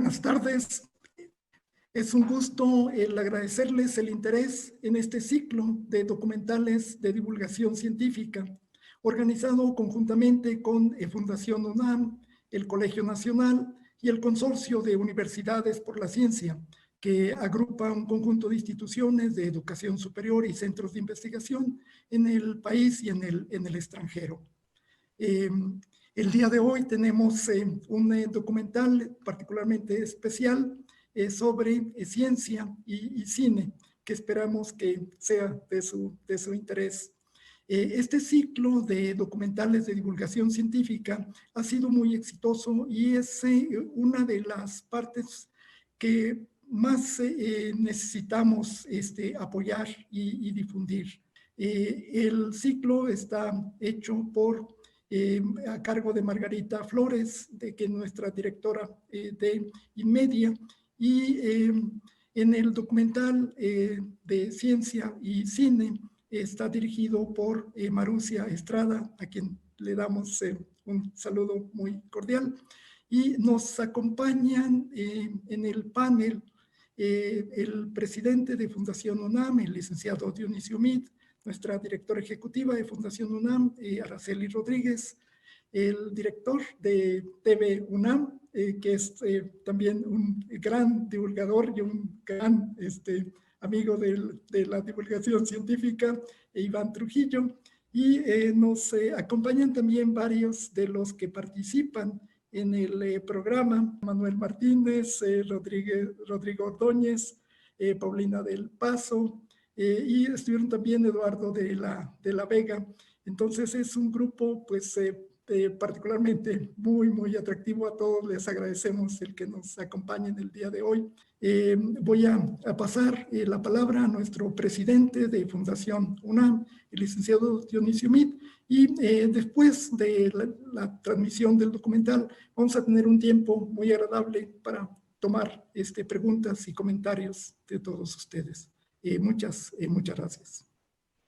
Buenas tardes. Es un gusto el agradecerles el interés en este ciclo de documentales de divulgación científica, organizado conjuntamente con Fundación UNAM, el Colegio Nacional y el Consorcio de Universidades por la Ciencia, que agrupa un conjunto de instituciones de educación superior y centros de investigación en el país y en el extranjero. El día de hoy tenemos un documental particularmente especial sobre ciencia y cine, que esperamos que sea de su interés. Este ciclo de documentales de divulgación científica ha sido muy exitoso y es una de las partes que más necesitamos apoyar y difundir. El ciclo está hecho a cargo de Margarita Flores, que es nuestra directora de Inmedia, y en el documental de ciencia y cine está dirigido por Marusia Estrada, a quien le damos un saludo muy cordial. Y nos acompañan en el panel el presidente de Fundación UNAM, el licenciado Dionisio Mit, nuestra directora ejecutiva de Fundación UNAM, Araceli Rodríguez, el director de TV UNAM, que es también un gran divulgador y un gran amigo de la divulgación científica, Iván Trujillo, y nos acompañan también varios de los que participan en el programa: Manuel Martínez, Rodrigo Ordóñez, Paulina del Paso, y estuvieron también Eduardo de la Vega. Entonces es un grupo pues particularmente muy atractivo. A todos les agradecemos el que nos acompañen el día de hoy. Voy a pasar la palabra a nuestro presidente de Fundación UNAM, el licenciado Dionisio Mit, y después de la transmisión del documental vamos a tener un tiempo muy agradable para tomar preguntas y comentarios de todos ustedes. Muchas gracias.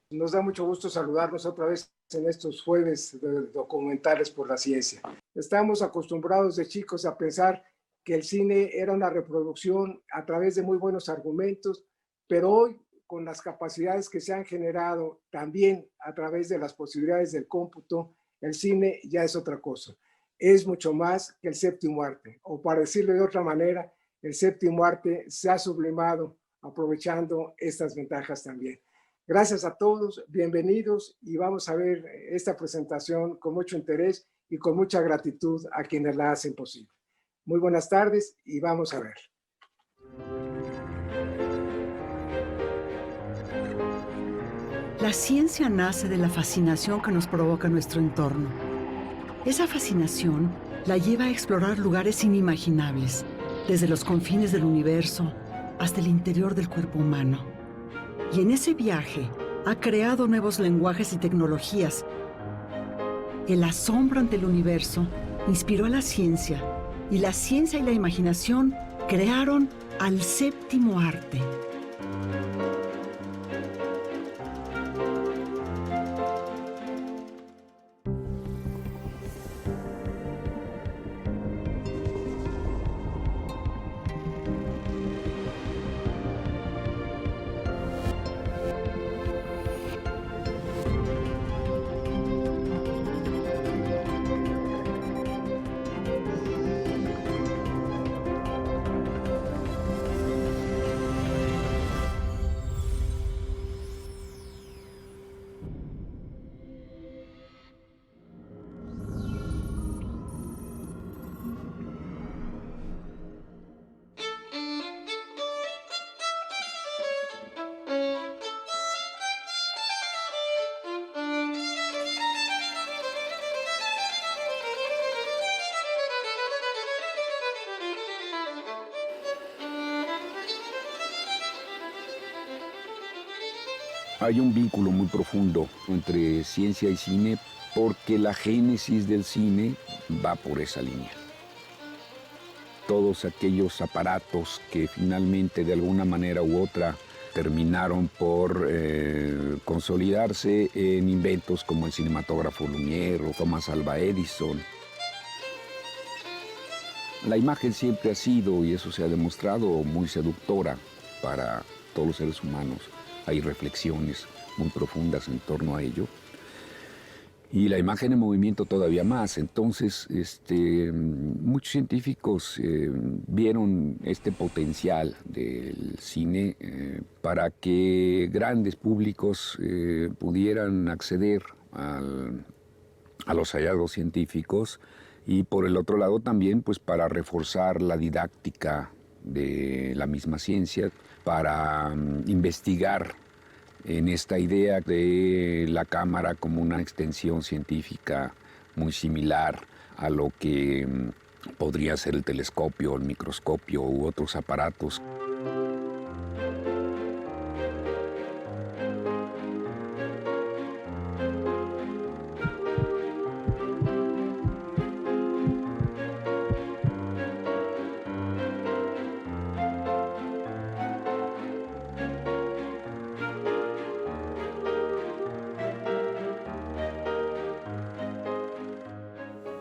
Nos da mucho gusto saludarnos otra vez en estos jueves de documentales por la ciencia. Estamos acostumbrados de chicos a pensar que el cine era una reproducción a través de muy buenos argumentos, pero hoy, con las capacidades que se han generado también a través de las posibilidades del cómputo, el cine ya es otra cosa. Es mucho más que el séptimo arte, o para decirlo de otra manera, el séptimo arte se ha sublimado aprovechando estas ventajas también. Gracias a todos, bienvenidos, y vamos a ver esta presentación con mucho interés y con mucha gratitud a quienes la hacen posible. Muy buenas tardes y vamos a ver. La ciencia nace de la fascinación que nos provoca nuestro entorno. Esa fascinación la lleva a explorar lugares inimaginables, desde los confines del universo hasta el interior del cuerpo humano. Y en ese viaje ha creado nuevos lenguajes y tecnologías. El asombro ante el universo inspiró a la ciencia, y la ciencia y la imaginación crearon al séptimo arte. Hay un vínculo muy profundo entre ciencia y cine porque la génesis del cine va por esa línea. Todos aquellos aparatos que finalmente de alguna manera u otra terminaron por consolidarse en inventos como el cinematógrafo Lumière o Thomas Alva Edison. La imagen siempre ha sido, y eso se ha demostrado, muy seductora para todos los seres humanos. Hay reflexiones muy profundas en torno a ello. Y la imagen en movimiento todavía más. Entonces, muchos científicos vieron este potencial del cine para que grandes públicos pudieran acceder a los hallazgos científicos, y por el otro lado también pues para reforzar la didáctica de la misma ciencia, para investigar en esta idea de la cámara como una extensión científica muy similar a lo que podría ser el telescopio, el microscopio u otros aparatos.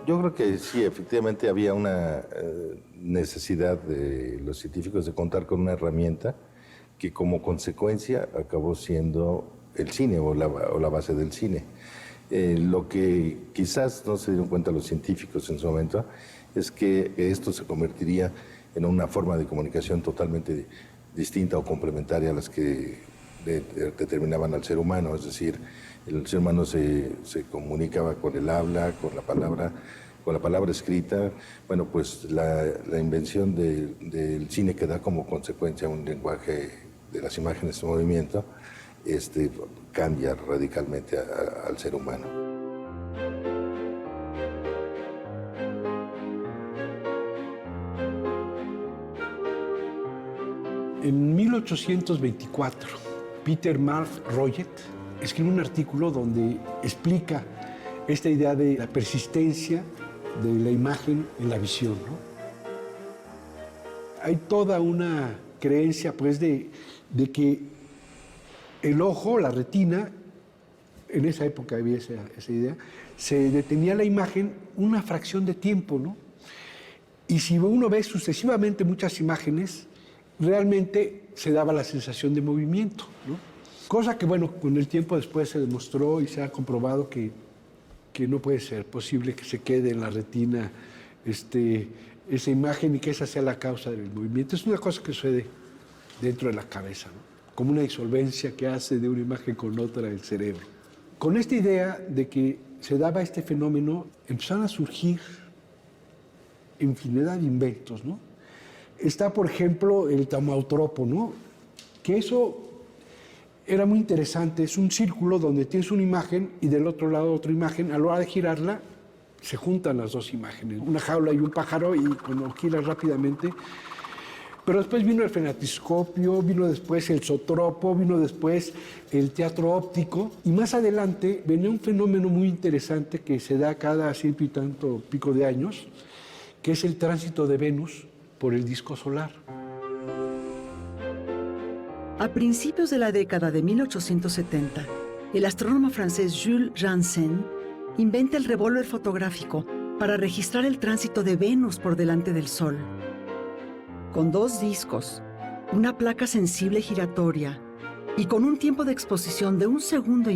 Yo creo que sí, efectivamente había una necesidad de los científicos de contar con una herramienta que como consecuencia acabó siendo el cine o la base del cine. Lo que quizás no se dieron cuenta los científicos en su momento es que esto se convertiría en una forma de comunicación totalmente distinta o complementaria a las que determinaban al ser humano, es decir, el ser humano se comunicaba con el habla, con la palabra escrita. Bueno, pues la invención del cine que da como consecuencia un lenguaje de las imágenes en movimiento, cambia radicalmente al ser humano. En 1824, Peter Mark Roget escribe un artículo donde explica esta idea de la persistencia de la imagen en la visión, ¿no? Hay toda una creencia, pues, de que el ojo, la retina, en esa época había esa idea, se detenía la imagen una fracción de tiempo, ¿no? Y si uno ve sucesivamente muchas imágenes, realmente se daba la sensación de movimiento, ¿no? Cosa que, bueno, con el tiempo después se demostró y se ha comprobado que no puede ser posible que se quede en la retina esa imagen y que esa sea la causa del movimiento. Es una cosa que sucede dentro de la cabeza, ¿no? Como una disolvencia que hace de una imagen con otra el cerebro. Con esta idea de que se daba este fenómeno, empezaron a surgir infinidad de inventos, ¿no? Está, por ejemplo, el taumatropo, ¿no? Que eso era muy interesante. Es un círculo donde tienes una imagen y del otro lado otra imagen. A la hora de girarla, se juntan las dos imágenes. Una jaula y un pájaro, y cuando giras rápidamente. Pero después vino el fenatiscopio, vino después el zootropo, vino después el teatro óptico. Y más adelante venía un fenómeno muy interesante que se da cada 100 y tanto pico de años, que es el tránsito de Venus por el disco solar. A principios de la década de 1870, el astrónomo francés Jules Janssen inventa el revólver fotográfico para registrar el tránsito de Venus por delante del Sol. Con 2 discos, una placa sensible giratoria y con un tiempo de exposición de 1,5 segundos,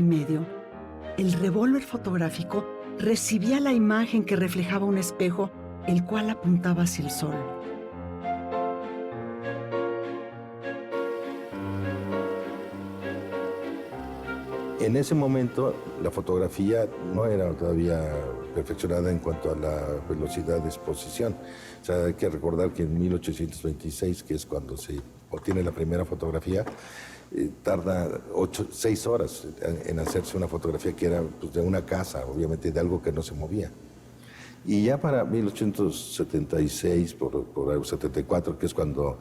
el revólver fotográfico recibía la imagen que reflejaba un espejo, el cual apuntaba hacia el Sol. En ese momento la fotografía no era todavía perfeccionada en cuanto a la velocidad de exposición. O sea, hay que recordar que en 1826, que es cuando se obtiene la primera fotografía, tarda 6 horas en hacerse una fotografía que era, pues, de una casa, obviamente de algo que no se movía. Y ya para 1876, por 74, que es cuando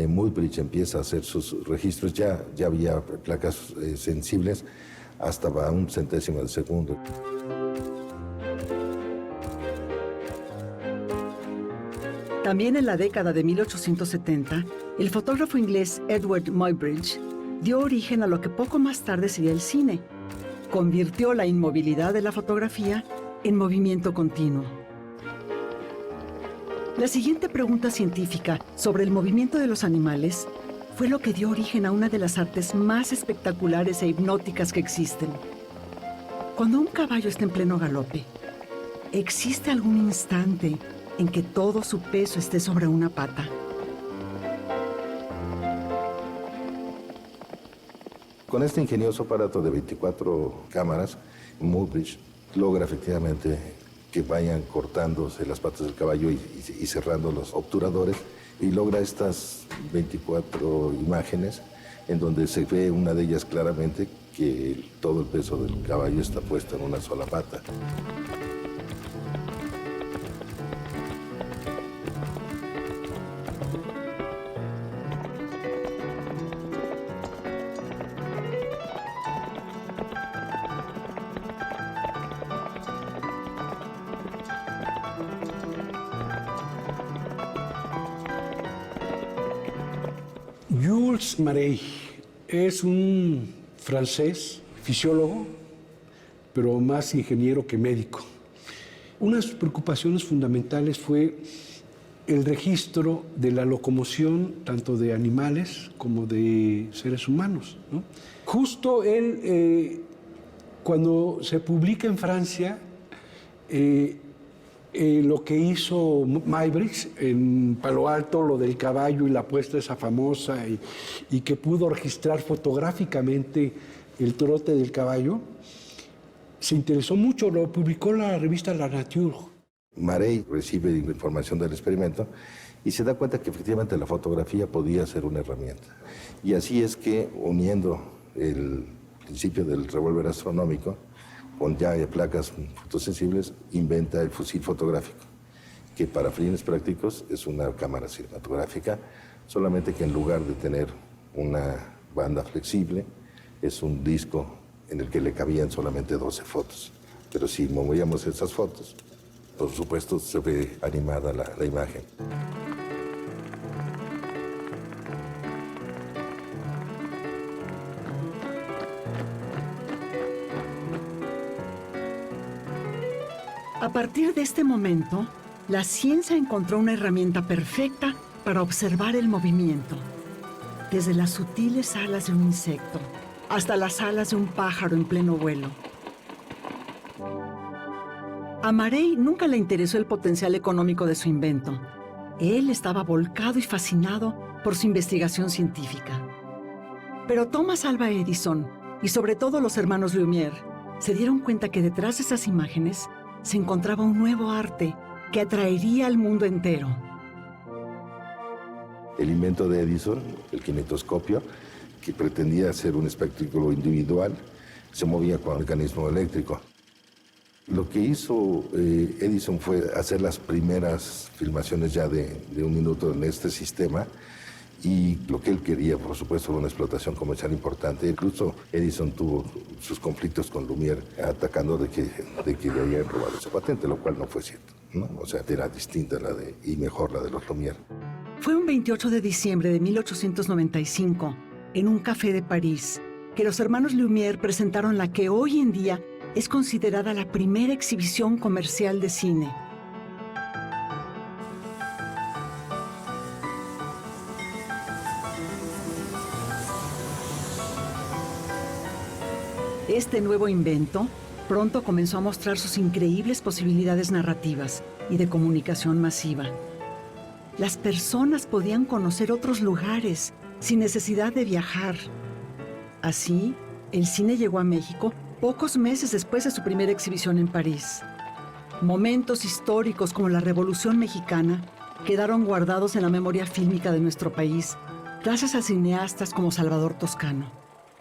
Muybridge empieza a hacer sus registros, ya había placas sensibles hasta a 1/100 de segundo. También en la década de 1870, el fotógrafo inglés Edward Muybridge dio origen a lo que poco más tarde sería el cine. Convirtió la inmovilidad de la fotografía en movimiento continuo. La siguiente pregunta científica sobre el movimiento de los animales fue lo que dio origen a una de las artes más espectaculares e hipnóticas que existen. Cuando un caballo está en pleno galope, ¿existe algún instante en que todo su peso esté sobre una pata? Con este ingenioso aparato de 24 cámaras, Muybridge logra efectivamente que vayan cortándose las patas del caballo y cerrando los obturadores, y logra estas 24 imágenes en donde se ve una de ellas claramente que todo el peso del caballo está puesto en una sola pata. Jules Marey es un francés, fisiólogo, pero más ingeniero que médico. Una de sus preocupaciones fundamentales fue el registro de la locomoción tanto de animales como de seres humanos, ¿no? Justo él, cuando se publica en Francia, lo que hizo Muybridge en Palo Alto, lo del caballo y la apuesta esa famosa, y que pudo registrar fotográficamente el trote del caballo, se interesó mucho, lo publicó la revista La Nature. Marey recibe la información del experimento y se da cuenta que efectivamente la fotografía podía ser una herramienta. Y así es que, uniendo el principio del revólver astronómico con ya placas fotosensibles, inventa el fusil fotográfico, que para fines prácticos es una cámara cinematográfica, solamente que en lugar de tener una banda flexible, es un disco en el que le cabían solamente 12 fotos. Pero si movíamos esas fotos, por supuesto se ve animada la imagen. A partir de este momento, la ciencia encontró una herramienta perfecta para observar el movimiento, desde las sutiles alas de un insecto hasta las alas de un pájaro en pleno vuelo. A Marey nunca le interesó el potencial económico de su invento. Él estaba volcado y fascinado por su investigación científica. Pero Thomas Alva Edison, y sobre todo los hermanos Lumière, se dieron cuenta que detrás de esas imágenes se encontraba un nuevo arte que atraería al mundo entero. El invento de Edison, el kinetoscopio, que pretendía ser un espectáculo individual, se movía con un mecanismo eléctrico. Lo que hizo Edison fue hacer las primeras filmaciones ya de un minuto en este sistema, y lo que él quería, por supuesto, era una explotación comercial importante. Incluso Edison tuvo sus conflictos con Lumière, atacando de que le habían robado esa patente, lo cual no fue cierto, ¿no? O sea, era distinta y mejor la de los Lumière. Fue un 28 de diciembre de 1895, en un café de París, que los hermanos Lumière presentaron la que hoy en día es considerada la primera exhibición comercial de cine. Este nuevo invento pronto comenzó a mostrar sus increíbles posibilidades narrativas y de comunicación masiva. Las personas podían conocer otros lugares sin necesidad de viajar. Así, el cine llegó a México pocos meses después de su primera exhibición en París. Momentos históricos como la Revolución Mexicana quedaron guardados en la memoria fílmica de nuestro país, gracias a cineastas como Salvador Toscano.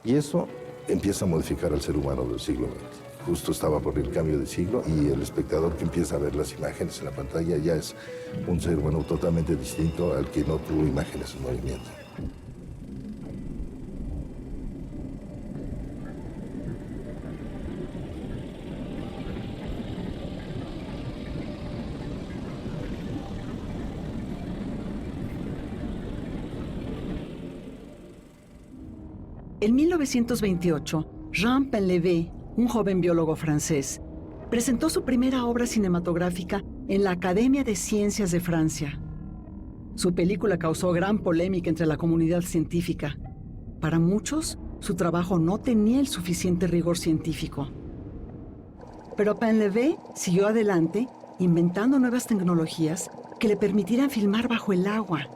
Y eso empieza a modificar al ser humano del siglo XX. Justo estaba por el cambio de siglo y el espectador que empieza a ver las imágenes en la pantalla ya es un ser humano totalmente distinto al que no tuvo imágenes en movimiento. En 1928, Jean Painlevé, un joven biólogo francés, presentó su primera obra cinematográfica en la Academia de Ciencias de Francia. Su película causó gran polémica entre la comunidad científica. Para muchos, su trabajo no tenía el suficiente rigor científico. Pero Painlevé siguió adelante, inventando nuevas tecnologías que le permitieran filmar bajo el agua,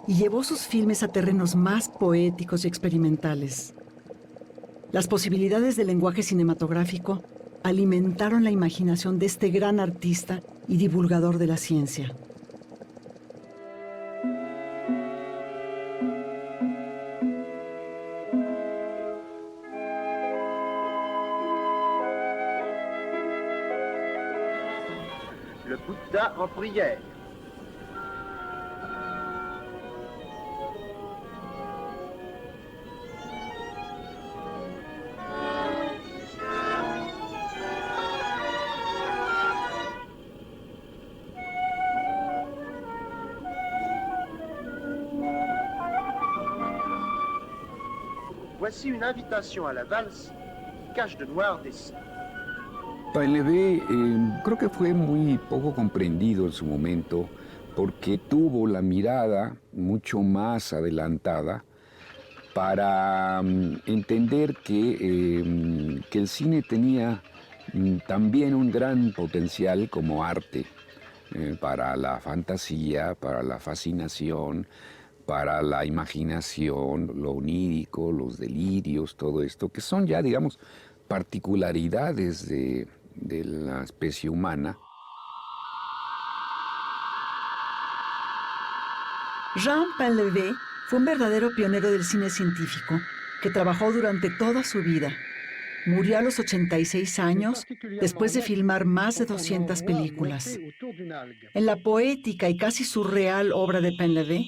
y llevó sus filmes a terrenos más poéticos y experimentales. Las posibilidades del lenguaje cinematográfico alimentaron la imaginación de este gran artista y divulgador de la ciencia. Le Bouddha en prière. Voici une invitation à la valse qui cache de noirs dessins. Painlevé creo que fue muy poco comprendido en su momento porque tuvo la mirada mucho más adelantada para entender que el cine tenía también un gran potencial como arte para la fantasía, para la fascinación, para la imaginación, lo onírico, los delirios, todo esto, que son ya, digamos, particularidades de la especie humana. Jean Painlevé fue un verdadero pionero del cine científico que trabajó durante toda su vida. Murió a los 86 años después de filmar más de 200 películas. En la poética y casi surreal obra de Painlevé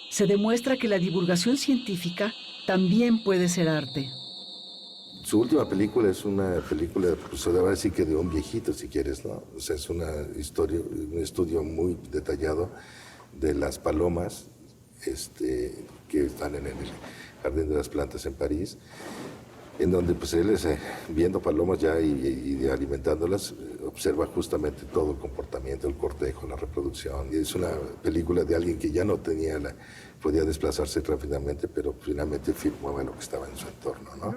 se demuestra que la divulgación científica también puede ser arte. Su última película es una película, pues se debe decir que de un viejito, si quieres, ¿no? O sea, es una historia, un estudio muy detallado de las palomas que están en el Jardín de las Plantas en París, en donde pues él, viendo palomas ya y alimentándolas, observa justamente todo el comportamiento, el cortejo, la reproducción. Y es una película de alguien que ya no tenía podía desplazarse rápidamente, pero finalmente filmaba lo que estaba en su entorno, ¿no?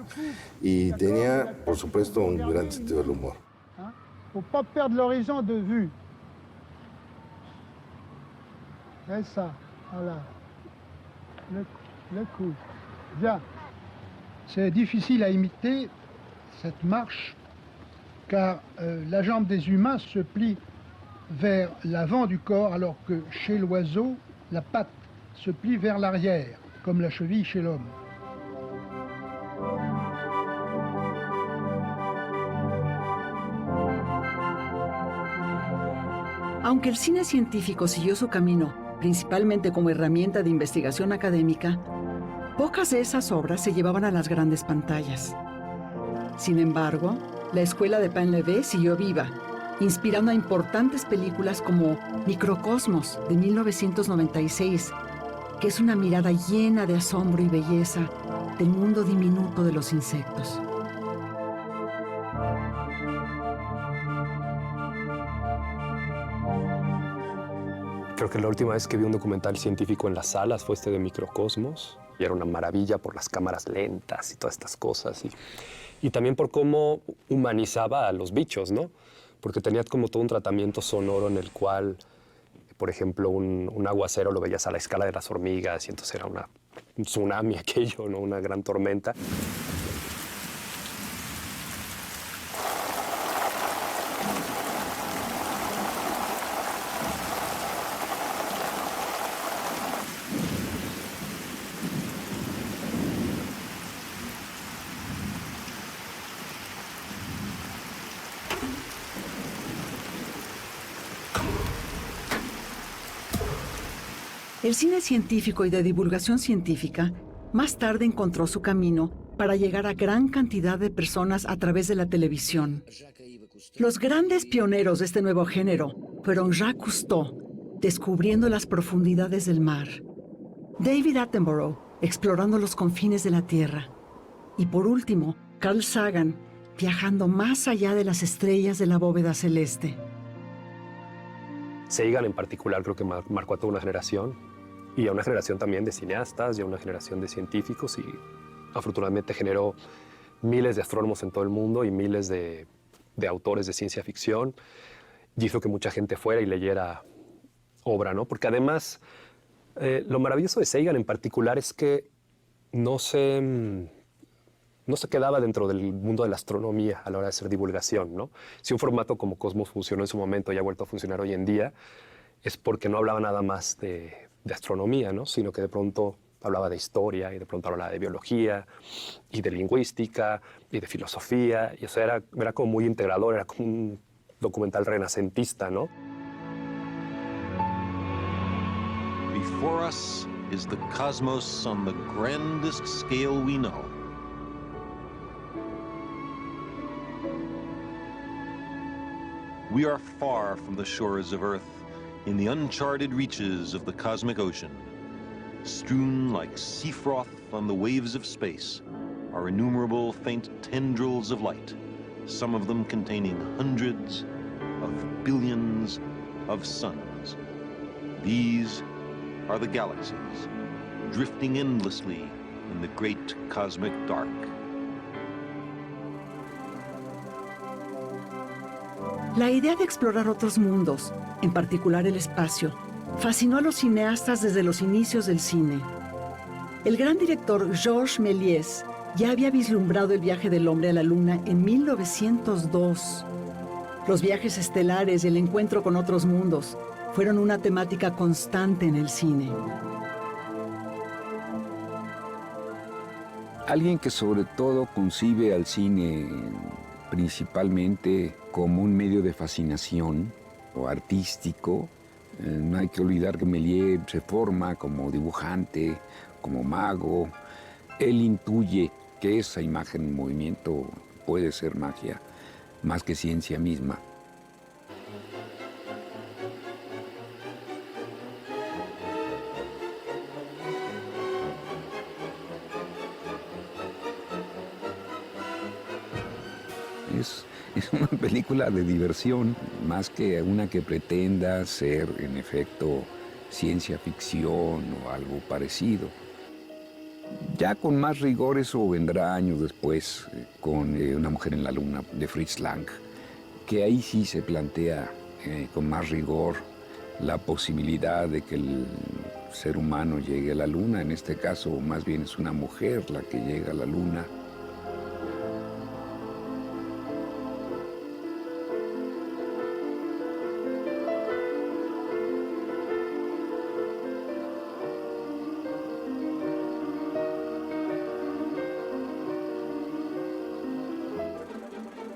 Y tenía, por supuesto, un gran sentido del humor. Faut pas perdre l'horizon de vue. C'est ça, voilà. Le coup. Bien. C'est difficile à imiter cette marche, car la jambe des humains se plie vers l'avant du corps, alors que chez l'oiseau, la patte se plie vers l'arrière, comme la cheville chez l'homme. Aunque el cine científico siguió su camino, principalmente como herramienta de investigación académica, pocas de esas obras se llevaban a las grandes pantallas. Sin embargo, la escuela de Painlevé siguió viva, inspirando a importantes películas como Microcosmos, de 1996, que es una mirada llena de asombro y belleza del mundo diminuto de los insectos. Creo que la última vez que vi un documental científico en las salas fue este de Microcosmos, y era una maravilla por las cámaras lentas y todas estas cosas, y también por cómo humanizaba a los bichos, ¿no? Porque tenía como todo un tratamiento sonoro en el cual, por ejemplo, un aguacero lo veías a la escala de las hormigas, y entonces era un tsunami aquello, ¿no? Una gran tormenta. El cine científico y de divulgación científica más tarde encontró su camino para llegar a gran cantidad de personas a través de la televisión. Los grandes pioneros de este nuevo género fueron Jacques Cousteau, descubriendo las profundidades del mar, David Attenborough, explorando los confines de la Tierra, y por último, Carl Sagan, viajando más allá de las estrellas de la bóveda celeste. Sagan en particular creo que marcó a toda una generación y a una generación también de cineastas y a una generación de científicos y afortunadamente generó miles de astrónomos en todo el mundo y miles de autores de ciencia ficción y hizo que mucha gente fuera y leyera obra, ¿no? Porque además lo maravilloso de Sagan en particular es que no se quedaba dentro del mundo de la astronomía a la hora de hacer divulgación, ¿no? Si un formato como Cosmos funcionó en su momento y ha vuelto a funcionar hoy en día, es porque no hablaba nada más de astronomía, ¿no? Sino que de pronto hablaba de historia y de pronto hablaba de biología y de lingüística y de filosofía. Y eso era como muy integrador, era como un documental renacentista, ¿no? Before us is the cosmos on the grandest scale we know. We are far from the shores of Earth, in the uncharted reaches of the cosmic ocean. Strewn like sea froth on the waves of space are innumerable faint tendrils of light, some of them containing hundreds of billions of suns. These are the galaxies, drifting endlessly in the great cosmic dark. La idea de explorar otros mundos, en particular el espacio, fascinó a los cineastas desde los inicios del cine. El gran director Georges Méliès ya había vislumbrado el viaje del hombre a la Luna en 1902. Los viajes estelares y el encuentro con otros mundos fueron una temática constante en el cine. Alguien que sobre todo concibe al cine principalmente como un medio de fascinación o artístico. No hay que olvidar que Méliès se forma como dibujante, como mago. Él intuye que esa imagen en movimiento puede ser magia, más que ciencia misma. Es una película de diversión, más que una que pretenda ser, en efecto, ciencia ficción o algo parecido. Ya con más rigor eso vendrá años después con Una mujer en la luna de Fritz Lang, que ahí sí se plantea con más rigor la posibilidad de que el ser humano llegue a la luna. En este caso, más bien es una mujer la que llega a la luna.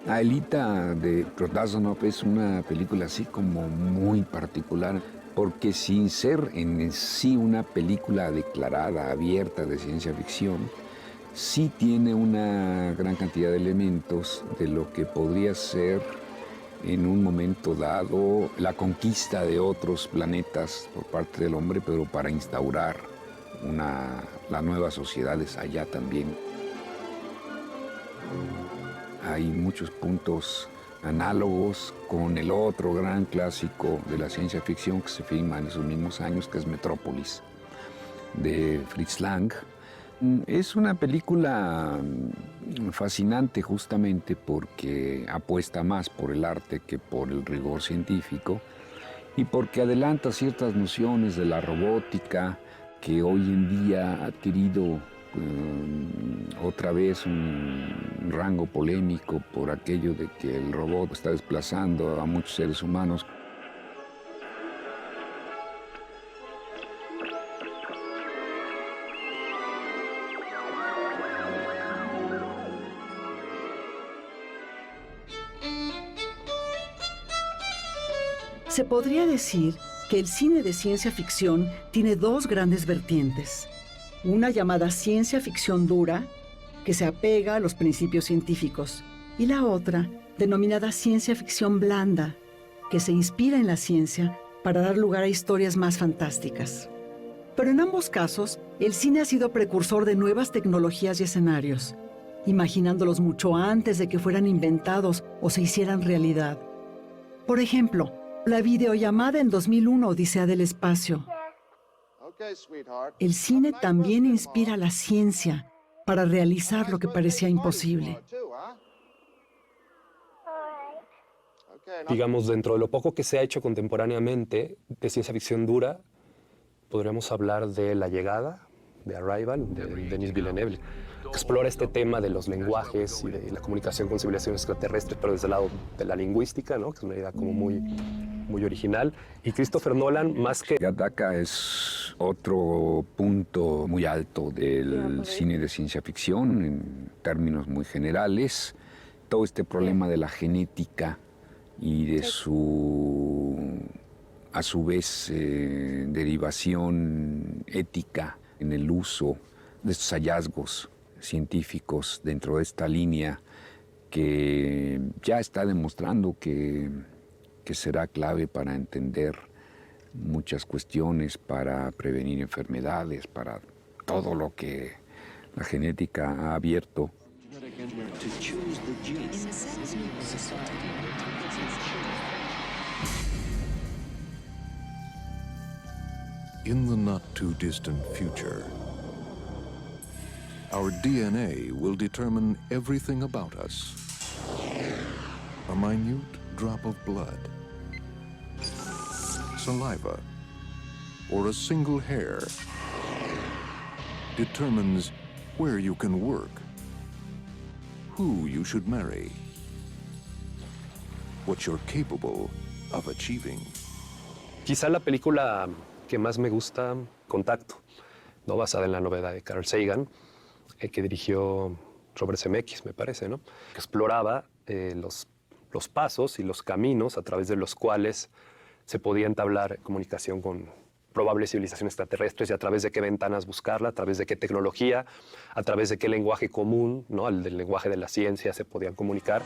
Aelita de Rotasanov es una película así como muy particular, porque sin ser en sí una película declarada, abierta de ciencia ficción, sí tiene una gran cantidad de elementos de lo que podría ser en un momento dado la conquista de otros planetas por parte del hombre, pero para instaurar las nuevas sociedades allá también. Hay muchos puntos análogos con el otro gran clásico de la ciencia ficción que se filma en esos mismos años, que es Metrópolis, de Fritz Lang. Es una película fascinante justamente porque apuesta más por el arte que por el rigor científico y porque adelanta ciertas nociones de la robótica que hoy en día ha adquirido otra vez un rango polémico por aquello de que el robot está desplazando a muchos seres humanos. Se podría decir que el cine de ciencia ficción tiene dos grandes vertientes. Una llamada ciencia ficción dura, que se apega a los principios científicos, y la otra, denominada ciencia ficción blanda, que se inspira en la ciencia para dar lugar a historias más fantásticas. Pero en ambos casos, el cine ha sido precursor de nuevas tecnologías y escenarios, imaginándolos mucho antes de que fueran inventados o se hicieran realidad. Por ejemplo, La videollamada en 2001, Odisea del Espacio. El cine también inspira la ciencia para realizar lo que parecía imposible. Digamos, dentro de lo poco que se ha hecho contemporáneamente de ciencia ficción dura, podríamos hablar de La Llegada, de Arrival, de Denis Villeneuve, que explora este tema de los lenguajes y de la comunicación con civilizaciones extraterrestres, pero desde el lado de la lingüística, ¿no? Que es una idea como muy original. Y Christopher Nolan, más que... Gattaca es otro punto muy alto del cine de ciencia ficción, en términos muy generales. Todo este problema de la genética y de su, a su vez, derivación ética en el uso de estos hallazgos científicos dentro de esta línea que ya está demostrando que será clave para entender muchas cuestiones, para prevenir enfermedades, para todo lo que la genética ha abierto. In the not-too-distant future, our DNA will determine everything about us. A minute drop of blood, saliva, or a single hair determines where you can work, who you should marry, what you're capable of achieving. Quizá la película que más me gusta, Contacto, ¿no? Basada en la novela de Carl Sagan, que dirigió Robert Zemeckis, me parece, ¿no? Que exploraba los pasos y los caminos a través de los cuales se podía entablar comunicación con probables civilizaciones extraterrestres y a través de qué ventanas buscarla, a través de qué tecnología, a través de qué lenguaje común, ¿no? El del lenguaje de la ciencia se podían comunicar.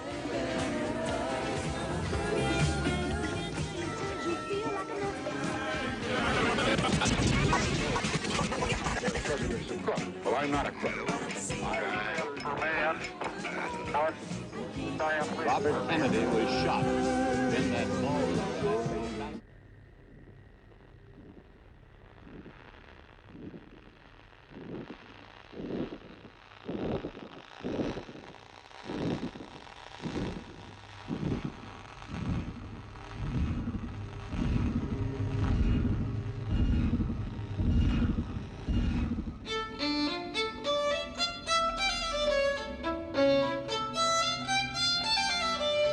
Robert Kennedy was shot in that moment.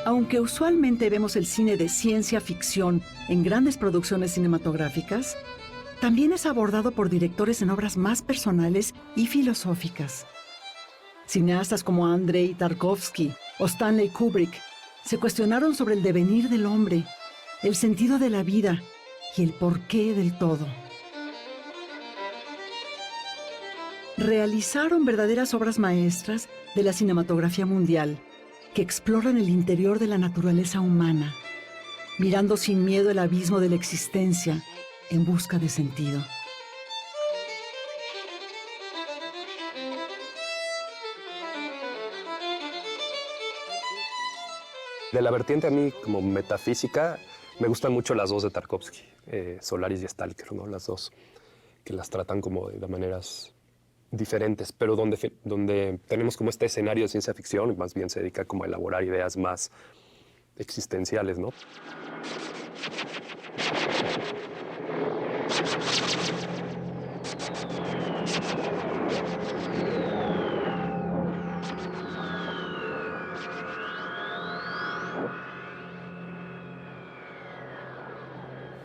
Aunque usualmente vemos el cine de ciencia ficción en grandes producciones cinematográficas, también es abordado por directores en obras más personales y filosóficas. Cineastas como Andrei Tarkovsky o Stanley Kubrick se cuestionaron sobre el devenir del hombre, el sentido de la vida y el porqué del todo. Realizaron verdaderas obras maestras de la cinematografía mundial, que exploran el interior de la naturaleza humana, mirando sin miedo el abismo de la existencia en busca de sentido. De la vertiente a mí, como metafísica, me gustan mucho las dos de Tarkovsky, Solaris y Stalker, ¿no? Las dos, que las tratan como de maneras diferentes, pero donde tenemos como este escenario de ciencia ficción y más bien se dedica como a elaborar ideas más existenciales, ¿no?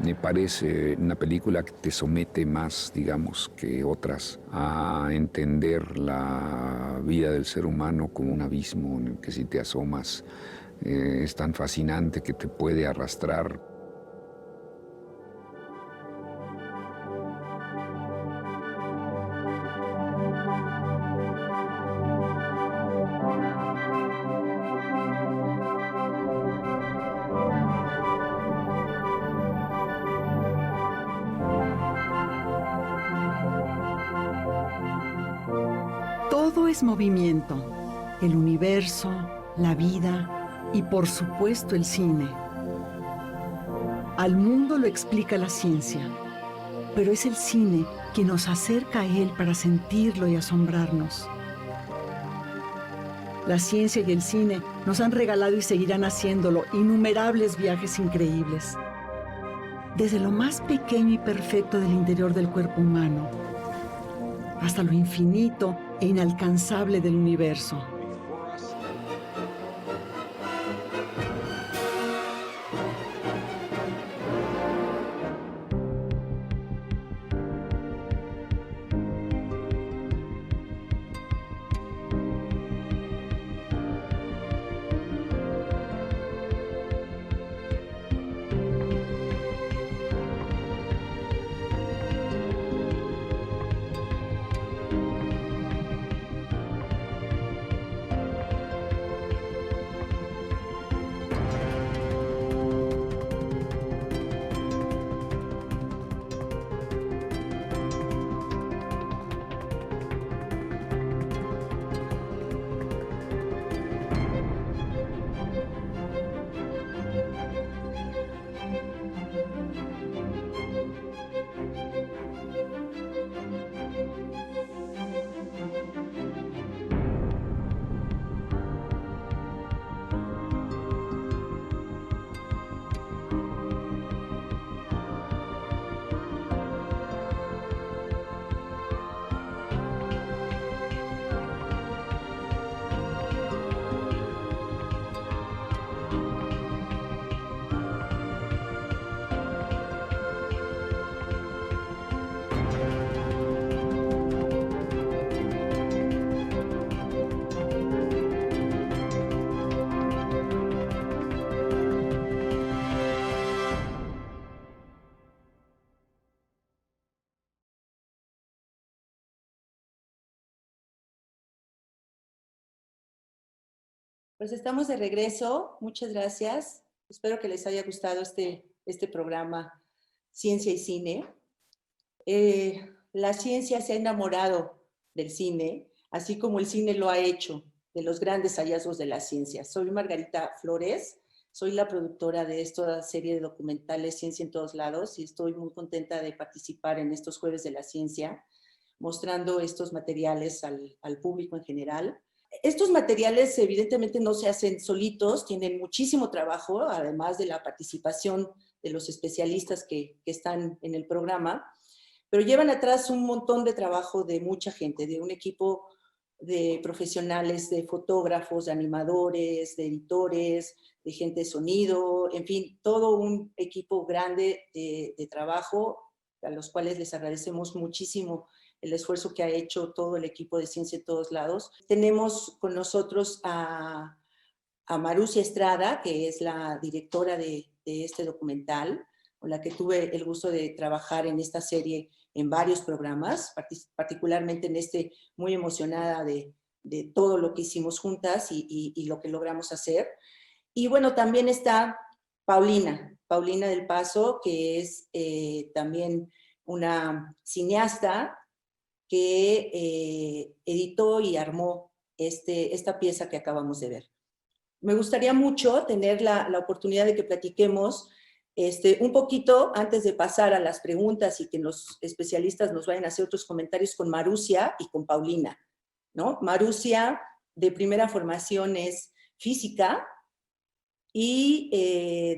Me parece una película que te somete más, digamos, que otras a entender la vida del ser humano como un abismo en el que si te asomas es tan fascinante que te puede arrastrar. Todo es movimiento, el universo, la vida y por supuesto el cine. Al mundo lo explica la ciencia, pero es el cine quien nos acerca a él para sentirlo y asombrarnos. La ciencia y el cine nos han regalado y seguirán haciéndolo innumerables viajes increíbles. Desde lo más pequeño y perfecto del interior del cuerpo humano, hasta lo infinito e inalcanzable del universo. Pues estamos de regreso. Muchas gracias. Espero que les haya gustado este programa Ciencia y Cine. La ciencia se ha enamorado del cine, así como el cine lo ha hecho, de los grandes hallazgos de la ciencia. Soy Margarita Flores, soy la productora de esta serie de documentales Ciencia en Todos Lados y estoy muy contenta de participar en estos Jueves de la Ciencia, mostrando estos materiales al público en general. Estos materiales evidentemente no se hacen solitos, tienen muchísimo trabajo, además de la participación de los especialistas que están en el programa, pero llevan atrás un montón de trabajo de mucha gente, de un equipo de profesionales, de fotógrafos, de animadores, de editores, de gente de sonido, en fin, todo un equipo grande de trabajo, a los cuales les agradecemos muchísimo el esfuerzo que ha hecho todo el equipo de Ciencia en Todos Lados. Tenemos con nosotros a Marusia Estrada, que es la directora de este documental, con la que tuve el gusto de trabajar en esta serie en varios programas, particularmente en este, muy emocionada de todo lo que hicimos juntas y lo que logramos hacer. Y bueno, también está Paulina del Paso, que es también una cineasta que editó y armó esta pieza que acabamos de ver. Me gustaría mucho tener la oportunidad de que platiquemos un poquito antes de pasar a las preguntas y que los especialistas nos vayan a hacer otros comentarios con Marusia y con Paulina, ¿no? Marusia, de primera formación, es física y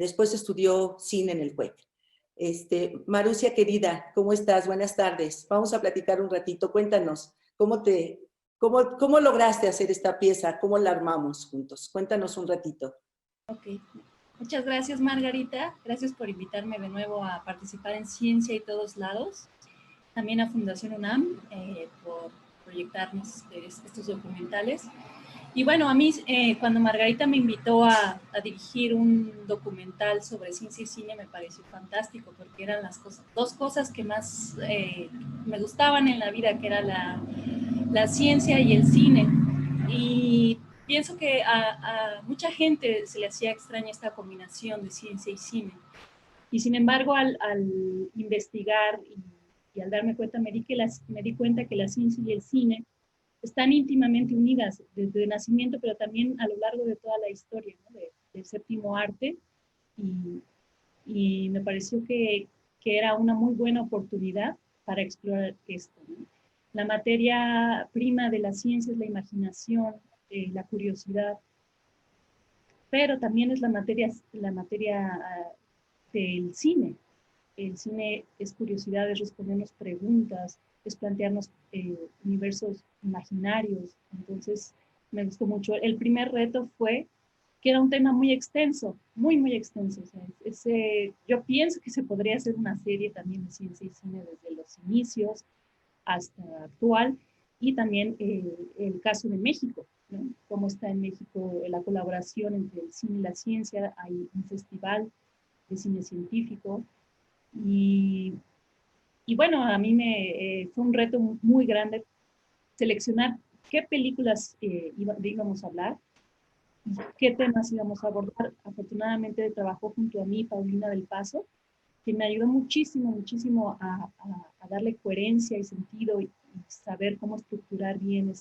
después estudió cine en el CUEC. Marusia, querida, ¿cómo estás? Buenas tardes. Vamos a platicar un ratito. Cuéntanos, ¿cómo lograste hacer esta pieza? ¿Cómo la armamos juntos? Cuéntanos un ratito. Ok. Muchas gracias, Margarita. Gracias por invitarme de nuevo a participar en Ciencia y Todos Lados. También a Fundación UNAM por proyectarnos estos documentales. Y bueno, a mí cuando Margarita me invitó a dirigir un documental sobre ciencia y cine me pareció fantástico porque eran las dos cosas que más me gustaban en la vida, que era la ciencia y el cine. Y pienso que a mucha gente se le hacía extraña esta combinación de ciencia y cine. Y sin embargo, al investigar y al darme cuenta, me di cuenta que la ciencia y el cine están íntimamente unidas desde el nacimiento, pero también a lo largo de toda la historia, ¿no? Del séptimo arte. y me pareció que era una muy buena oportunidad para explorar esto, ¿no? La materia prima de la ciencia es la imaginación, la curiosidad, pero también es la materia del cine. El cine es curiosidad, es respondernos preguntas, es plantearnos universos imaginarios. Entonces, me gustó mucho. El primer reto fue que era un tema muy extenso, muy extenso. O sea, yo pienso que se podría hacer una serie también de ciencia y cine desde los inicios hasta actual, y también el caso de México, ¿no? Cómo está en México la colaboración entre el cine y la ciencia. Hay un festival de cine científico, y bueno, a mí fue un reto muy grande seleccionar qué películas íbamos a hablar y qué temas íbamos a abordar. Afortunadamente trabajó junto a mí Paulina del Paso, que me ayudó muchísimo a darle coherencia y sentido y saber cómo estructurar bien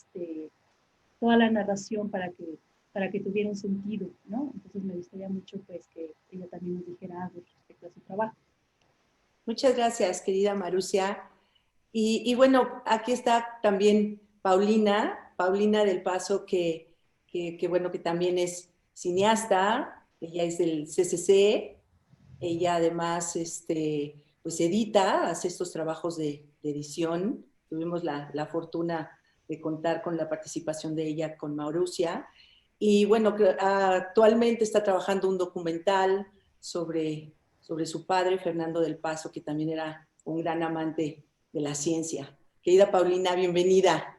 toda la narración para que tuviera un sentido, ¿no? Entonces me gustaría mucho pues que ella también nos dijera algo respecto a su trabajo. Muchas gracias, querida Marusia. Y bueno, aquí está también Paulina del Paso, que bueno, que también es cineasta. Ella es del CCC. Ella además pues edita, hace estos trabajos de edición. Tuvimos la fortuna de contar con la participación de ella con Marusia. Y bueno, actualmente está trabajando un documental sobre su padre, Fernando del Paso, que también era un gran amante de la ciencia. Querida Paulina, bienvenida.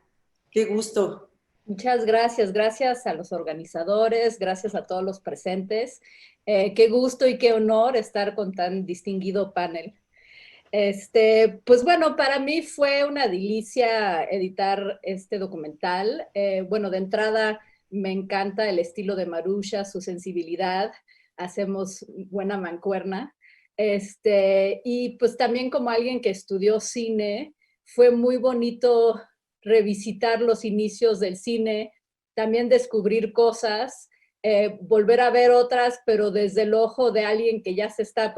Qué gusto. Muchas gracias, gracias a los organizadores, gracias a todos los presentes. Qué gusto y qué honor estar con tan distinguido panel. Pues bueno, para mí fue una delicia editar este documental. Bueno, de entrada me encanta el estilo de Marusia, su sensibilidad, hacemos buena mancuerna. Y pues también como alguien que estudió cine, fue muy bonito revisitar los inicios del cine, también descubrir cosas, volver a ver otras, pero desde el ojo de alguien que ya se está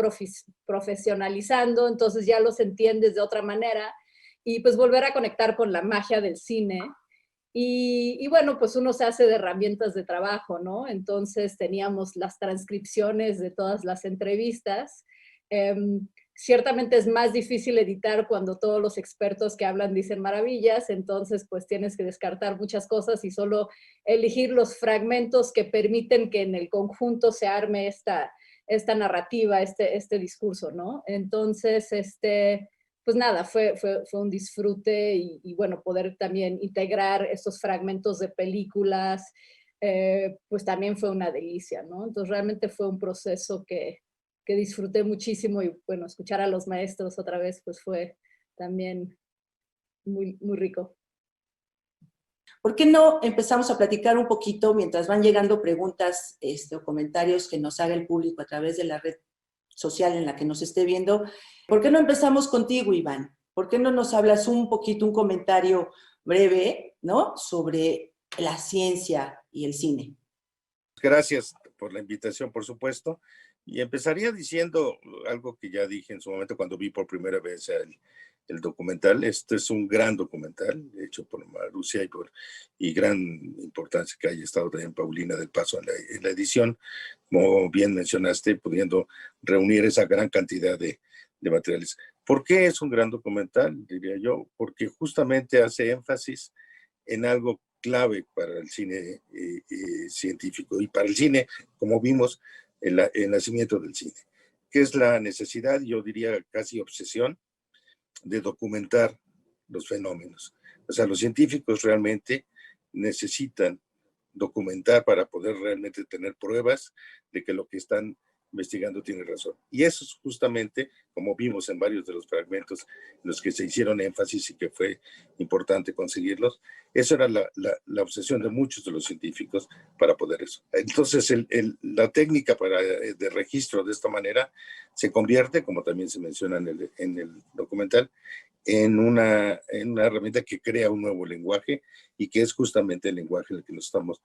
profesionalizando, entonces ya los entiendes de otra manera, y pues volver a conectar con la magia del cine. Y bueno, pues uno se hace de herramientas de trabajo, ¿no? Entonces teníamos las transcripciones de todas las entrevistas. Ciertamente es más difícil editar cuando todos los expertos que hablan dicen maravillas, entonces pues tienes que descartar muchas cosas y solo elegir los fragmentos que permiten que en el conjunto se arme esta narrativa, este discurso, ¿no? Entonces, pues nada, fue un disfrute y bueno, poder también integrar estos fragmentos de películas, pues también fue una delicia, ¿no? Entonces realmente fue un proceso que disfruté muchísimo, y bueno, escuchar a los maestros otra vez pues fue también muy rico. ¿Por qué no empezamos a platicar un poquito mientras van llegando preguntas o comentarios que nos haga el público a través de la red social en la que nos esté viendo? ¿Por qué no empezamos contigo, Iván? ¿Por qué no nos hablas un poquito, un comentario breve, ¿no?, sobre la ciencia y el cine? Gracias por la invitación, por supuesto. Y empezaría diciendo algo que ya dije en su momento cuando vi por primera vez el documental. Este es un gran documental hecho por Marusia y gran importancia que haya estado también Paulina del Paso en la edición, como bien mencionaste, pudiendo reunir esa gran cantidad de materiales. ¿Por qué es un gran documental? Diría yo, porque justamente hace énfasis en algo clave para el cine científico y para el cine, como vimos, el nacimiento del cine, que es la necesidad, yo diría casi obsesión, de documentar los fenómenos. O sea, los científicos realmente necesitan documentar para poder realmente tener pruebas de que lo que están investigando tiene razón. Y eso es justamente como vimos en varios de los fragmentos en los que se hicieron énfasis y que fue importante conseguirlos. Eso era la obsesión de muchos de los científicos para poder eso. Entonces, la técnica de registro de esta manera se convierte, como también se menciona en el documental, en una herramienta que crea un nuevo lenguaje y que es justamente el lenguaje en el que nos estamos,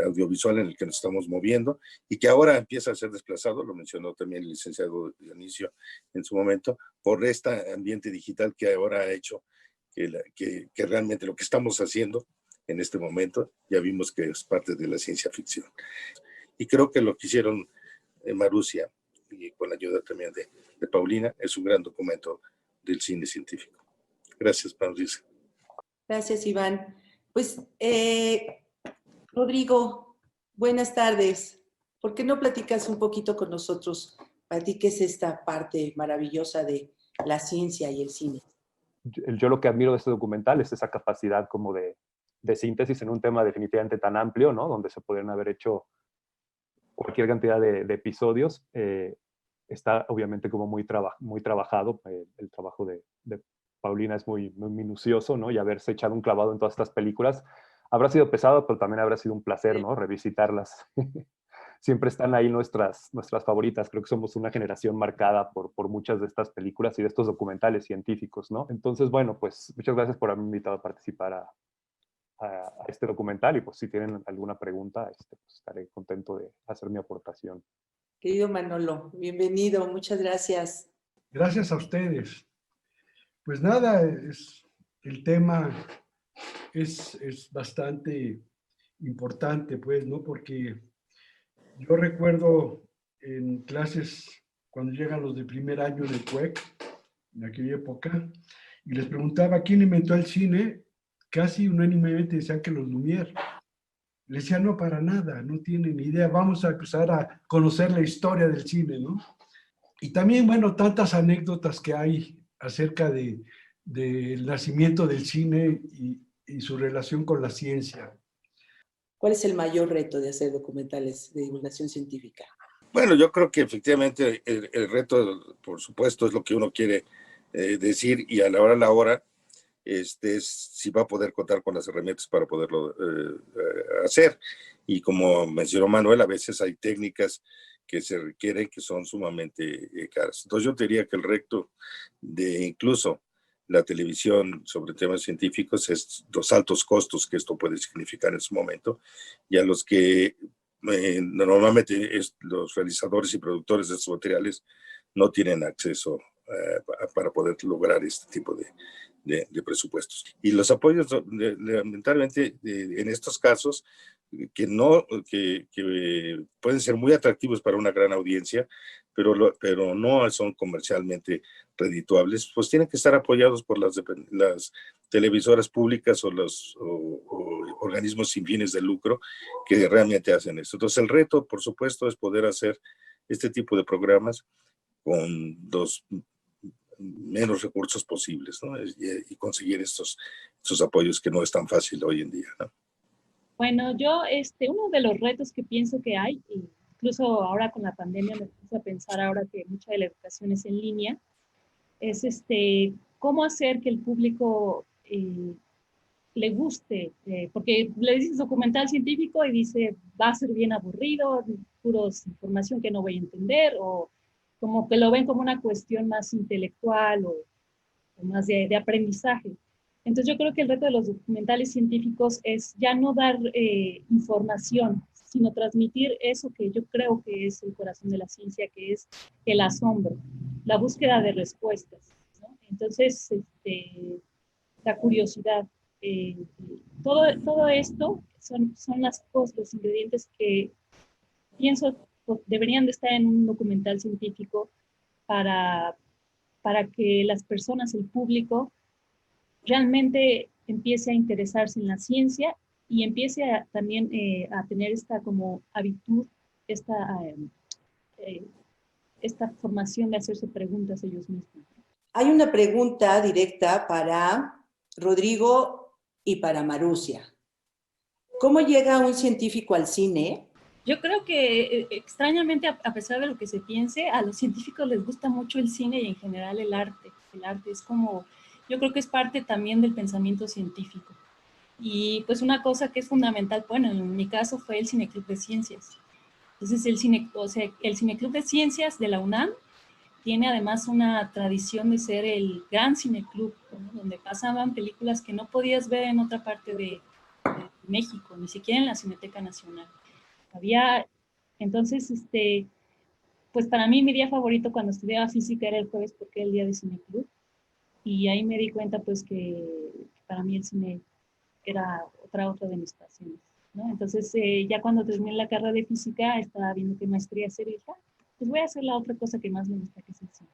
audiovisual en el que nos estamos moviendo y que ahora empieza a ser desplazado, lo mencionó también el licenciado Dionisio en su momento, por este ambiente digital que ahora ha hecho que realmente lo que estamos haciendo en este momento ya vimos que es parte de la ciencia ficción. Y creo que lo que hicieron Marussia y con la ayuda también de Paulina es un gran documento del cine científico. Gracias, Patricia. Gracias, Iván. Pues, Rodrigo, buenas tardes. ¿Por qué no platicas un poquito con nosotros? Para ti, ¿qué es esta parte maravillosa de la ciencia y el cine? Yo lo que admiro de este documental es esa capacidad como de síntesis en un tema definitivamente tan amplio, ¿no? Donde se podrían haber hecho cualquier cantidad de episodios. Está obviamente como muy trabajado. El trabajo de Paulina es muy minucioso, ¿no? Y haberse echado un clavado en todas estas películas habrá sido pesado, pero también habrá sido un placer, ¿no? Revisitarlas. Siempre están ahí nuestras favoritas. Creo que somos una generación marcada por muchas de estas películas y de estos documentales científicos, ¿no? Entonces, bueno, pues muchas gracias por haberme invitado a participar a este documental y pues si tienen alguna pregunta, pues, estaré contento de hacer mi aportación. Querido Manolo, bienvenido, muchas gracias. Gracias a ustedes. Pues nada, el tema es bastante importante, pues, ¿no? Porque yo recuerdo en clases, cuando llegan los de primer año del CUEC, en aquella época, y les preguntaba quién inventó el cine, casi unánimemente decían que los Lumière. Les decía, no, para nada, no tienen ni idea, vamos a empezar a conocer la historia del cine, ¿no? Y también, bueno, tantas anécdotas que hay acerca del nacimiento del cine y su relación con la ciencia. ¿Cuál es el mayor reto de hacer documentales de divulgación científica? Bueno, yo creo que efectivamente el reto, por supuesto, es lo que uno quiere decir y a la hora es si va a poder contar con las herramientas para poderlo hacer. Y como mencionó Manuel, a veces hay técnicas que se requieren que son sumamente caras. Entonces yo diría que el reto de incluso la televisión sobre temas científicos es los altos costos que esto puede significar en su momento y a los que normalmente los realizadores y productores de estos materiales no tienen acceso para poder lograr este tipo de presupuestos. Y los apoyos, lamentablemente, en estos casos, que pueden ser muy atractivos para una gran audiencia, pero no son comercialmente redituables, pues tienen que estar apoyados por las televisoras públicas o los organismos sin fines de lucro que realmente hacen esto. Entonces el reto, por supuesto, es poder hacer este tipo de programas con los menos recursos posibles, ¿no? Y conseguir estos apoyos que no es tan fácil hoy en día, ¿no? Bueno, yo, uno de los retos que pienso que hay, incluso ahora con la pandemia me puse a pensar ahora que mucha de la educación es en línea, es cómo hacer que el público le guste, porque le dices documental científico y dice, va a ser bien aburrido, puros información que no voy a entender, o como que lo ven como una cuestión más intelectual o más de aprendizaje. Entonces yo creo que el reto de los documentales científicos es ya no dar información, sino transmitir eso que yo creo que es el corazón de la ciencia, que es el asombro, la búsqueda de respuestas, ¿no? Entonces, la curiosidad, todo esto son las cosas, los ingredientes que pienso deberían de estar en un documental científico para que las personas, el público, realmente empiece a interesarse en la ciencia y empiece también a tener esta como habitud, esta formación de hacerse preguntas ellos mismos. Hay una pregunta directa para Rodrigo y para Marussia. ¿Cómo llega un científico al cine Yo creo que extrañamente, a pesar de lo que se piense, a los científicos les gusta mucho el cine y en general el arte. El arte es como, yo creo que es parte también del pensamiento científico. Y pues una cosa que es fundamental, bueno, en mi caso fue el Cineclub de Ciencias. Entonces el Cineclub de Ciencias de la UNAM tiene además una tradición de ser el gran cineclub, ¿no? Donde pasaban películas que no podías ver en otra parte de México, ni siquiera en la Cineteca Nacional. Había, entonces, pues para mí mi día favorito cuando estudiaba física era el jueves porque era el día de cineclub. Y ahí me di cuenta pues que para mí el cine era otra de mis pasiones, ¿no? Entonces ya cuando terminé la carrera de física estaba viendo qué maestría hacer y dije, pues voy a hacer la otra cosa que más me gusta, que es el cine.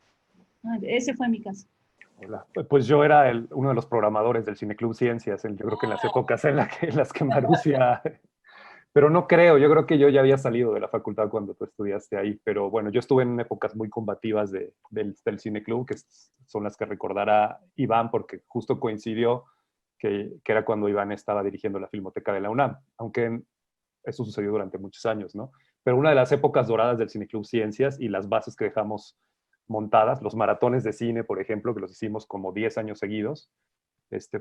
¿No? Ese fue mi caso. Hola. Pues yo era uno de los programadores del Cineclub Ciencias, yo creo que en las épocas en las que Marusia... Pero no creo, yo creo que yo ya había salido de la facultad cuando tú estudiaste ahí, pero bueno, yo estuve en épocas muy combativas del Cineclub, que son las que recordará Iván, porque justo coincidió que era cuando Iván estaba dirigiendo la Filmoteca de la UNAM, aunque eso sucedió durante muchos años, ¿no? Pero una de las épocas doradas del Cineclub Ciencias y las bases que dejamos montadas, los maratones de cine, por ejemplo, que los hicimos como 10 años seguidos,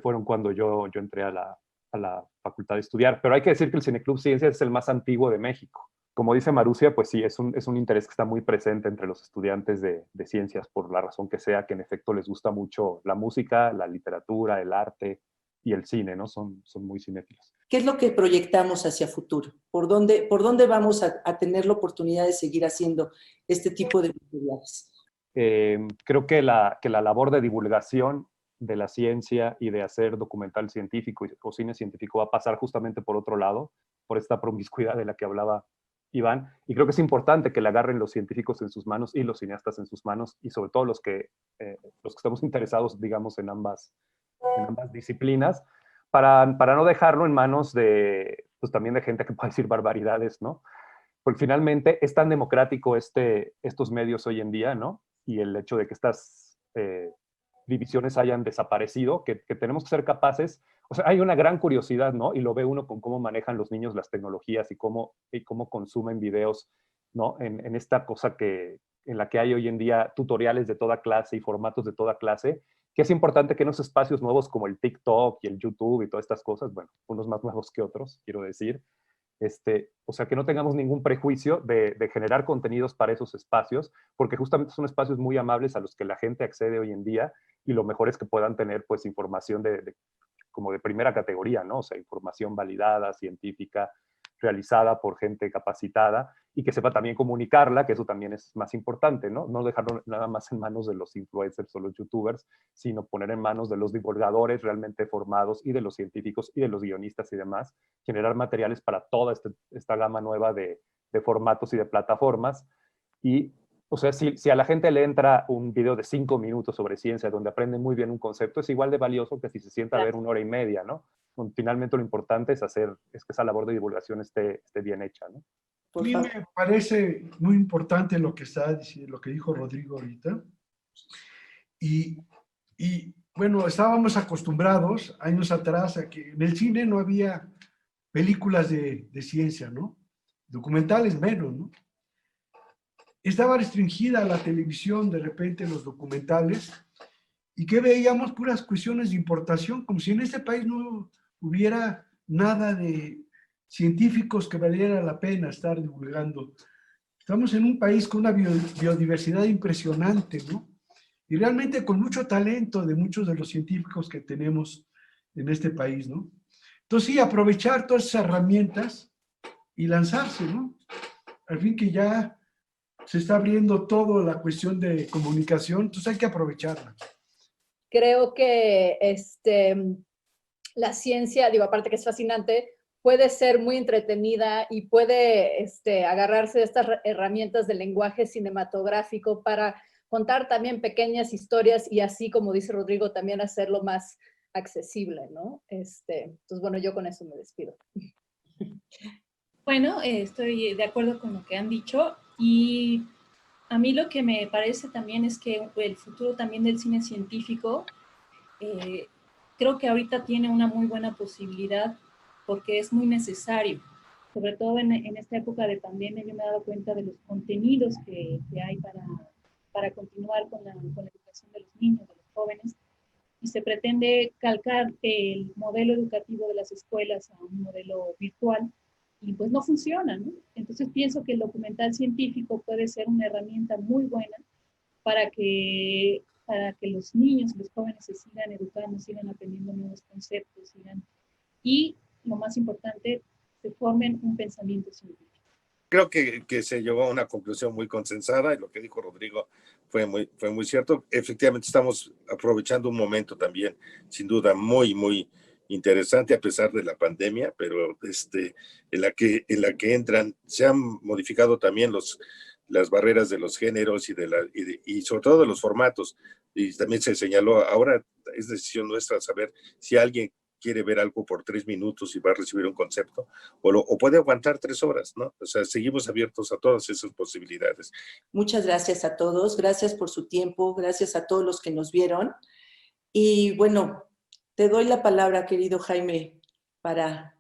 fueron cuando yo entré a la facultad de estudiar. Pero hay que decir que el Cineclub Ciencias es el más antiguo de México. Como dice Marusia, pues sí, es un interés que está muy presente entre los estudiantes de ciencias, por la razón que sea, que en efecto les gusta mucho la música, la literatura, el arte y el cine, ¿no? Son muy cinéfilos. ¿Qué es lo que proyectamos hacia futuro? ¿Por dónde vamos a tener la oportunidad de seguir haciendo este tipo de actividades? Creo que la labor de divulgación de la ciencia y de hacer documental científico o cine científico va a pasar justamente por otro lado, por esta promiscuidad de la que hablaba Iván, y creo que es importante que le agarren los científicos en sus manos y los cineastas en sus manos, y sobre todo los que estamos interesados, digamos, en ambas disciplinas, para no dejarlo en manos pues también de gente que puede decir barbaridades, ¿no? Porque finalmente es tan democrático estos medios hoy en día, ¿no? Y el hecho de que estas divisiones hayan desaparecido, que tenemos que ser capaces, o sea, hay una gran curiosidad, ¿no? Y lo ve uno con cómo manejan los niños las tecnologías y cómo consumen videos, ¿no? En esta cosa en la que hay hoy en día tutoriales de toda clase y formatos de toda clase, que es importante que en los espacios nuevos como el TikTok y el YouTube y todas estas cosas, bueno, unos más nuevos que otros, quiero decir, o sea, que no tengamos ningún prejuicio de generar contenidos para esos espacios, porque justamente son espacios muy amables a los que la gente accede hoy en día, y lo mejor es que puedan tener pues información como de primera categoría, ¿no? O sea, información validada, científica, realizada por gente capacitada, y que sepa también comunicarla, que eso también es más importante, ¿no? No dejarlo nada más en manos de los influencers o los youtubers, sino poner en manos de los divulgadores realmente formados y de los científicos y de los guionistas y demás, generar materiales para toda esta gama nueva de formatos y de plataformas. Y, o sea, si a la gente le entra un video de 5 minutos sobre ciencia donde aprende muy bien un concepto, es igual de valioso que si se sienta a ver 1 hora y media, ¿no? Finalmente lo importante es que esa labor de divulgación esté bien hecha, ¿no? A mí me parece muy importante lo que dijo Rodrigo ahorita. Y bueno, estábamos acostumbrados años atrás a que en el cine no había películas de ciencia, ¿no? Documentales menos, ¿no? Estaba restringida la televisión, de repente, los documentales, y que veíamos puras cuestiones de importación, como si en este país no hubiera nada de científicos que valiera la pena estar divulgando. Estamos en un país con una biodiversidad impresionante, ¿no? Y realmente con mucho talento de muchos de los científicos que tenemos en este país, ¿no? Entonces sí, aprovechar todas esas herramientas y lanzarse, ¿no? Al fin que ya se está abriendo toda la cuestión de comunicación, entonces hay que aprovecharla. Creo que la ciencia, digo, aparte que es fascinante, puede ser muy entretenida y puede agarrarse de estas herramientas del lenguaje cinematográfico para contar también pequeñas historias y así, como dice Rodrigo, también hacerlo más accesible, ¿no? Entonces, bueno, yo con eso me despido. Bueno, estoy de acuerdo con lo que han dicho, y a mí lo que me parece también es que el futuro también del cine científico creo que ahorita tiene una muy buena posibilidad porque es muy necesario. sobre todo en esta época de pandemia, yo me he dado cuenta de los contenidos que hay para continuar con la educación de los niños, de los jóvenes, y se pretende calcar el modelo educativo de las escuelas a un modelo virtual, y pues no funciona, ¿no? Entonces pienso que el documental científico puede ser una herramienta muy buena para que los niños y los jóvenes se sigan educando, sigan aprendiendo nuevos conceptos, y lo más importante, se formen un pensamiento científico. Creo que se llegó a una conclusión muy consensada y lo que dijo Rodrigo fue muy cierto. Efectivamente estamos aprovechando un momento también, sin duda, muy interesante a pesar de la pandemia, pero en la que entran, se han modificado también las barreras de los géneros y sobre todo de los formatos. Y también se señaló, ahora es decisión nuestra saber si alguien quiere ver algo por 3 minutos y va a recibir un concepto, o puede aguantar 3 horas, ¿no? O sea, seguimos abiertos a todas esas posibilidades. Muchas gracias a todos, gracias por su tiempo, gracias a todos los que nos vieron. Y bueno, te doy la palabra, querido Jaime, para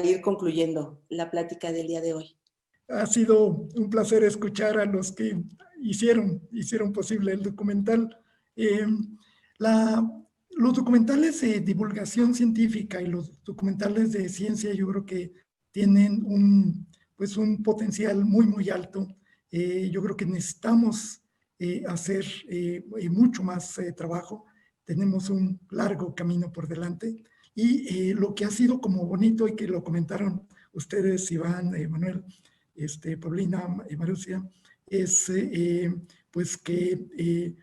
ir concluyendo la plática del día de hoy. Ha sido un placer escuchar a los que hicieron posible el documental. Los documentales de divulgación científica y los documentales de ciencia yo creo que tienen un potencial muy alto. Yo creo que necesitamos hacer mucho más trabajo. Tenemos un largo camino por delante. Y lo que ha sido como bonito y que lo comentaron ustedes, Iván, Manuel, Paulina y Marusia, es pues que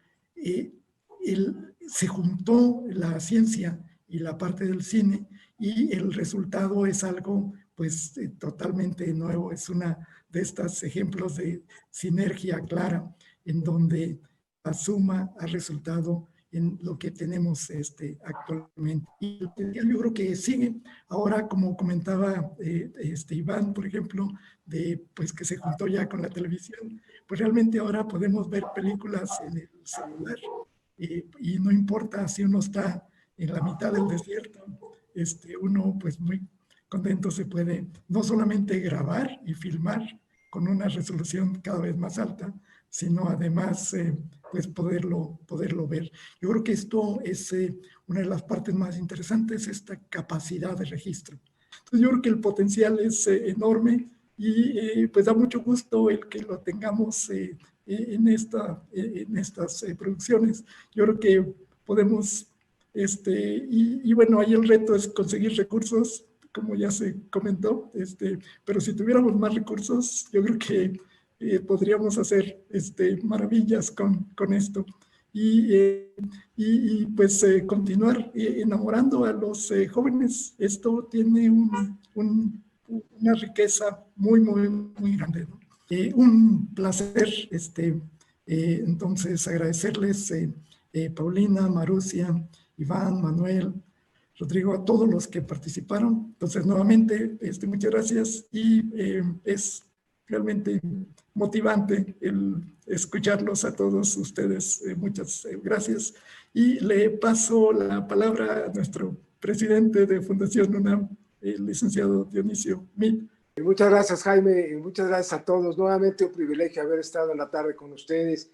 se juntó la ciencia y la parte del cine y el resultado es algo pues totalmente nuevo. Es una de estos ejemplos de sinergia clara en donde la suma ha resultado en lo que tenemos actualmente. Y yo creo que sigue. Ahora, como comentaba Iván, por ejemplo, pues que se juntó ya con la televisión, pues realmente ahora podemos ver películas en el celular. Y no importa si uno está en la mitad del desierto, uno pues muy contento se puede no solamente grabar y filmar con una resolución cada vez más alta, sino además pues poderlo ver. Yo creo que esto es una de las partes más interesantes, esta capacidad de registro. Entonces yo creo que el potencial es enorme y pues da mucho gusto el que lo tengamos en estas producciones. Yo creo que podemos, y bueno, ahí el reto es conseguir recursos, como ya se comentó, pero si tuviéramos más recursos, yo creo que podríamos hacer maravillas con esto. Y pues continuar enamorando a los jóvenes. Esto tiene una riqueza muy grande, ¿no? Un placer, entonces agradecerles, Paulina, Marusia, Iván, Manuel, Rodrigo, a todos los que participaron. Entonces, nuevamente, muchas gracias y es realmente motivante el escucharlos a todos ustedes. Muchas gracias. Y le paso la palabra a nuestro presidente de Fundación UNAM, el licenciado Dionisio Mil. Muchas gracias, Jaime, y muchas gracias a todos. Nuevamente un privilegio haber estado en la tarde con ustedes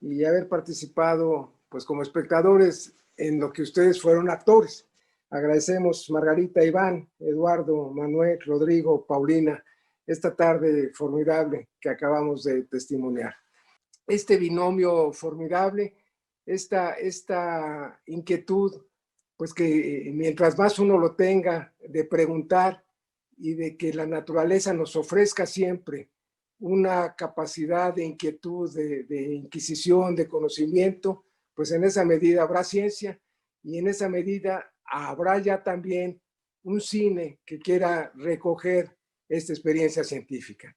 y haber participado pues como espectadores en lo que ustedes fueron actores. Agradecemos Margarita, Iván, Eduardo, Manuel, Rodrigo, Paulina, esta tarde formidable que acabamos de testimoniar. Este binomio formidable, esta inquietud, pues que mientras más uno lo tenga de preguntar y de que la naturaleza nos ofrezca siempre una capacidad de inquietud, de inquisición, de conocimiento, pues en esa medida habrá ciencia y en esa medida habrá ya también un cine que quiera recoger esta experiencia científica.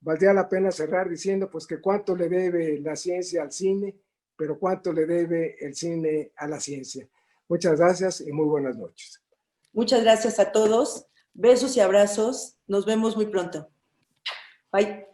Valdría la pena cerrar diciendo pues que cuánto le debe la ciencia al cine, pero cuánto le debe el cine a la ciencia. Muchas gracias y muy buenas noches. Muchas gracias a todos. Besos y abrazos. Nos vemos muy pronto. Bye.